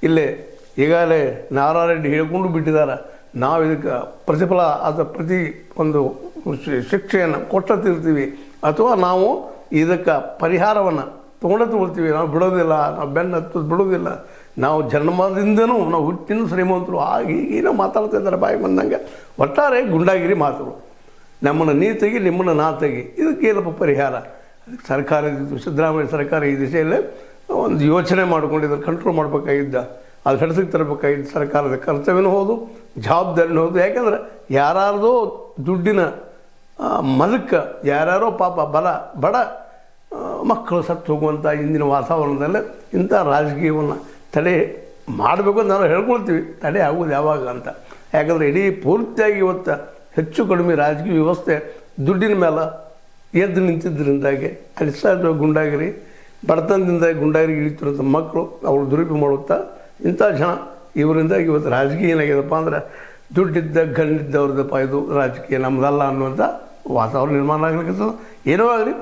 ಇಲ್ಲೇ ಈಗಾಗಲೇ ನಾರಾರೆಡ್ಡಿ ಹೇಳ್ಕೊಂಡು ಬಿಟ್ಟಿದ್ದಾರೆ. ನಾವು ಇದಕ್ಕೆ ಪ್ರತಿಫಲ ಅಥವಾ ಪ್ರತಿ ಒಂದು ಶಿಕ್ಷೆಯನ್ನು ಕೊಟ್ಟಿರ್ತೀವಿ, ಅಥವಾ ನಾವು ಇದಕ್ಕೆ ಪರಿಹಾರವನ್ನು ತೊಗೊಳ್ತೀವಿ. ನಾವು ಬಿಡೋದಿಲ್ಲ, ನಾವು ಬೆನ್ನು ಹತ್ತೋದು ಬಿಡೋದಿಲ್ಲ, ನಾವು ಜನ್ಮದಿಂದನೂ ನಾವು ಹುಟ್ಟಿನ ಶ್ರೀಮಂತರು ಆಗಿ ಏನೋ ಮಾತಾಡ್ತಾ ಇದ್ದಾರೆ ಬಾಯಿ ಬಂದಂಗೆ. ಒಟ್ಟಾರೆ ಗುಂಡಾಗಿರಿ ಮಾತುಗಳು. ನಮ್ಮನ್ನು ನೀ ತೆಗಿ, ನಿಮ್ಮನ್ನು ನಾ ತೆಗಿ, ಇದಕ್ಕೆ ಏನಪ್ಪ ಪರಿಹಾರ? ಅದಕ್ಕೆ ಸರ್ಕಾರ ಸಿದ್ದರಾಮಯ್ಯ ಸರ್ಕಾರ ಈ ದಿಶೆಯಲ್ಲೇ ಒಂದು ಯೋಚನೆ ಮಾಡ್ಕೊಂಡಿದ್ದಾರೆ, ಕಂಟ್ರೋಲ್ ಮಾಡಬೇಕಾಗಿದ್ದ, ಅದು ಹಿಡಿಸಿಗೆ ತರಬೇಕಾಗಿದ್ದ ಸರ್ಕಾರದ ಕರ್ತವ್ಯನೂ ಹೌದು, ಜವಾಬ್ದಾರಿನೂ ಹೌದು. ಯಾಕೆಂದ್ರೆ ಯಾರ್ಯಾರ್ದೋ ದುಡ್ಡಿನ ಮದಕ್ಕೆ ಯಾರ್ಯಾರೋ ಪಾಪ ಬಡ ಮಕ್ಕಳು ಸತ್ತು ಹೋಗುವಂಥ ಇಂದಿನ ವಾತಾವರಣದಲ್ಲೇ ಇಂಥ ರಾಜಕೀಯವನ್ನು ತಡೆ ಮಾಡಬೇಕು ಅಂತ ನಾವು ಹೇಳ್ಕೊಳ್ತೀವಿ. ತಡೆ ಆಗೋದು ಯಾವಾಗ ಅಂತ. ಯಾಕಂದರೆ ಇಡೀ ಪೂರ್ತಿಯಾಗಿ ಇವತ್ತು ಹೆಚ್ಚು ಕಡಿಮೆ ರಾಜಕೀಯ ವ್ಯವಸ್ಥೆ ದುಡ್ಡಿನ ಮೇಲೆ ಎದ್ದು ನಿಂತಿದ್ದರಿಂದಾಗಿ ಅಲ್ಲಿ ಸಹ ಗುಂಡಾಗಿರಿ, ಬಡತನದಿಂದ ಗುಂಡಾಗಿರಿ ಇಳಿತಿರೋಂಥ ಮಕ್ಕಳು ಅವರು ದುರುಪಯೋಗ ಮಾಡುತ್ತಾ ಇಂಥ ಜನ ಇವರಿಂದಾಗಿ ಇವತ್ತು ರಾಜಕೀಯ ಏನಾಗಿದೆಪ್ಪ ಅಂದ್ರೆ ದುಡ್ಡಿದ್ದ ಗಣ್ಣಿದ್ದವ್ರದ್ದಪ್ಪ ಇದು ರಾಜಕೀಯ ನಮ್ಮದಲ್ಲ ಅನ್ನುವಂಥ ವಾತಾವರಣ ನಿರ್ಮಾಣ ಆಗ್ಲಿಕ್ಕೆ. ಏನೋ ಆಗಲಿ,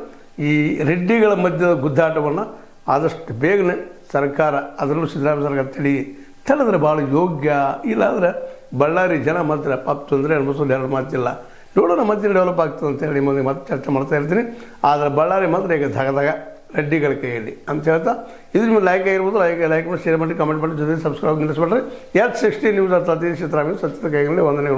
ಈ ರೆಡ್ಡಿಗಳ ಮಧ್ಯದ ಗುದ್ದಾಟವನ್ನು ಆದಷ್ಟು ಬೇಗನೆ ಸರ್ಕಾರ, ಅದರಲ್ಲೂ ಸಿದ್ದರಾಮಯ್ಯ ಸರ್ಕಾರ ತಡೆದ್ರೆ ಭಾಳ ಯೋಗ್ಯ. ಇಲ್ಲಾಂದರೆ ಬಳ್ಳಾರಿ ಜನ ಮಾತ್ರ ಪಾಪ ತೊಂದರೆ ಅನುಭವಿಸೋದು ಎರಡು ಮಾತಿಲ್ಲ. ನೋಡೋಣ ಮತ್ತೆ ಡೆವಲಪ್ ಆಗ್ತದೆ ಅಂತೇಳಿ ನಿಮ್ಮೊಂದಿಗೆ ಮತ್ತೆ ಚರ್ಚೆ ಮಾಡ್ತಾ ಇರ್ತೀನಿ. ಆದರೆ ಬಳ್ಳಾರಿ ಮಾತ್ರ ಈಗ ಧಗಧಗ ರೆಡ್ಡಿಗಳ ಕೈಯಲ್ಲಿ ಅಂತ ಹೇಳ್ತಾ, ಇದು ನಿಮಗೆ ಲೈಕ್ ಆಗಿರ್ಬೋದು. ಲೈಕ್ ಮಾಡಿ, ಶೇರ್ ಮಾಡಿ, ಕಮೆಂಟ್ ಮಾಡಿ, ಜೊತೆ ಸಬ್ಸ್ಕ್ರೈಬ್ ನಿಲ್ಲಿಸ್ಬಿಟ್ರೆ. H60 ನ್ಯೂಸ್ ಅರ್ಥ ಸಿದ್ದರಾಮಯ್ಯ ಸತ್ಯದ ಕೈಗಳಲ್ಲಿ ವಂದನೆಗಳು.